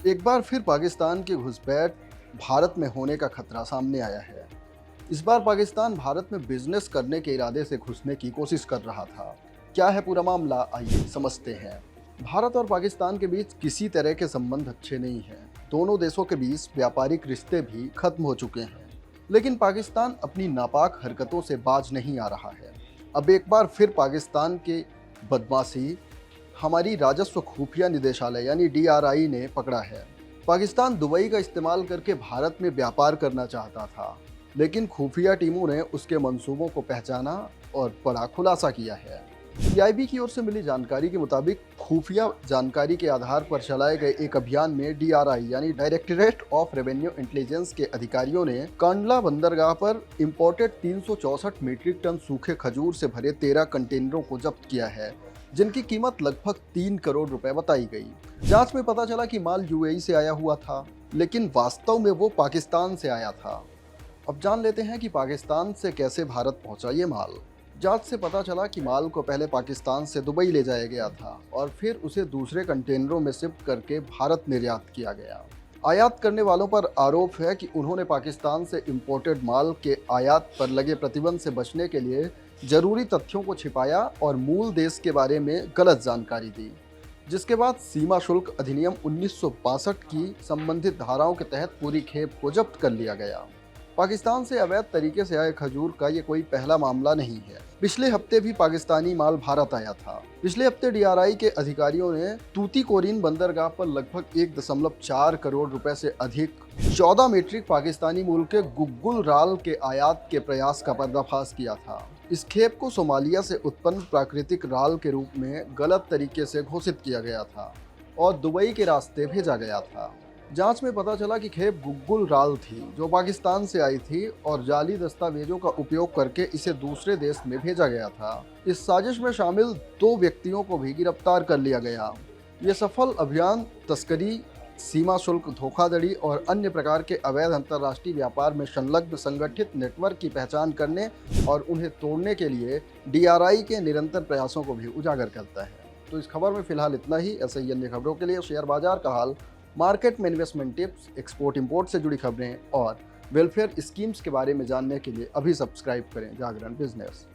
एक बार फिर पाकिस्तान की घुसपैठ भारत में होने का खतरा सामने आया है। इस बार पाकिस्तान भारत में बिजनेस करने के इरादे से घुसने की कोशिश कर रहा था। क्या है पूरा मामला, आइए समझते हैं। भारत और पाकिस्तान के बीच किसी तरह के संबंध अच्छे नहीं हैं। दोनों देशों के बीच व्यापारिक रिश्ते भी खत्म हो चुके हैं। लेकिन पाकिस्तान अपनी नापाक हरकतों से बाज नहीं आ रहा है। अब एक बार फिर पाकिस्तान की बदमाशी हमारी राजस्व खुफिया निदेशालय यानी DRI ने पकड़ा है। पाकिस्तान दुबई का इस्तेमाल करके भारत में व्यापार करना चाहता था, लेकिन खुफिया टीमों ने उसके मंसूबों को पहचाना और बड़ा खुलासा किया है। PIB की ओर से मिली जानकारी के मुताबिक खुफिया जानकारी के आधार पर चलाए गए एक अभियान में DRI यानी डायरेक्टरेट ऑफ रेवेन्यू इंटेलिजेंस के अधिकारियों ने कांडला बंदरगाह पर इंपोर्टेड 364 मीट्रिक टन सूखे खजूर से भरे 13 कंटेनरों को जब्त किया है, जिनकी कीमत लगभग 3 करोड़ रुपए बताई गई। जांच में पता चला कि माल UAE से आया हुआ था, लेकिन वास्तव में वो पाकिस्तान से आया था। अब जान लेते हैं कि पाकिस्तान से कैसे भारत पहुंचा ये माल। जांच से पता चला कि माल को पहले पाकिस्तान से दुबई ले जाया गया था और फिर उसे दूसरे कंटेनरों में शिफ्ट करके भारत निर्यात किया गया। आयात करने वालों पर आरोप है कि उन्होंने पाकिस्तान से इंपोर्टेड माल के आयात पर लगे प्रतिबंध से बचने के लिए जरूरी तथ्यों को छिपाया और मूल देश के बारे में गलत जानकारी दी, जिसके बाद सीमा शुल्क अधिनियम 1962 की संबंधित धाराओं के तहत पूरी खेप को जब्त कर लिया गया। पाकिस्तान से अवैध तरीके से आए खजूर का ये कोई पहला मामला नहीं है। पिछले हफ्ते भी पाकिस्तानी माल भारत आया था। पिछले हफ्ते DRI के अधिकारियों ने तूतीकोरिन बंदरगाह पर लगभग 1.4 करोड़ रुपए से अधिक 14 मीट्रिक पाकिस्तानी मूल के गुग्गुल राल के आयात के प्रयास का पर्दाफाश किया था। इस खेप को सोमालिया से उत्पन्न प्राकृतिक राल के रूप में गलत तरीके से घोषित किया गया था और दुबई के रास्ते भेजा गया था। जांच में पता चला कि खेप गुग्गुल राल थी, जो पाकिस्तान से आई थी और जाली दस्तावेजों का उपयोग करके इसे दूसरे देश में भेजा गया था। इस साजिश में शामिल 2 व्यक्तियों को भी गिरफ्तार कर लिया गया। ये सफल अभियान तस्करी, सीमा शुल्क धोखाधड़ी और अन्य प्रकार के अवैध अंतर्राष्ट्रीय व्यापार में संलग्न संगठित नेटवर्क की पहचान करने और उन्हें तोड़ने के लिए DRI के निरंतर प्रयासों को भी उजागर करता है। तो इस खबर में फिलहाल इतना ही। ऐसे ही अन्य खबरों के लिए शेयर बाजार का हाल, मार्केट में इन्वेस्टमेंट टिप्स, एक्सपोर्ट इंपोर्ट से जुड़ी खबरें और वेलफेयर स्कीम्स के बारे में जानने के लिए अभी सब्सक्राइब करें जागरण बिजनेस।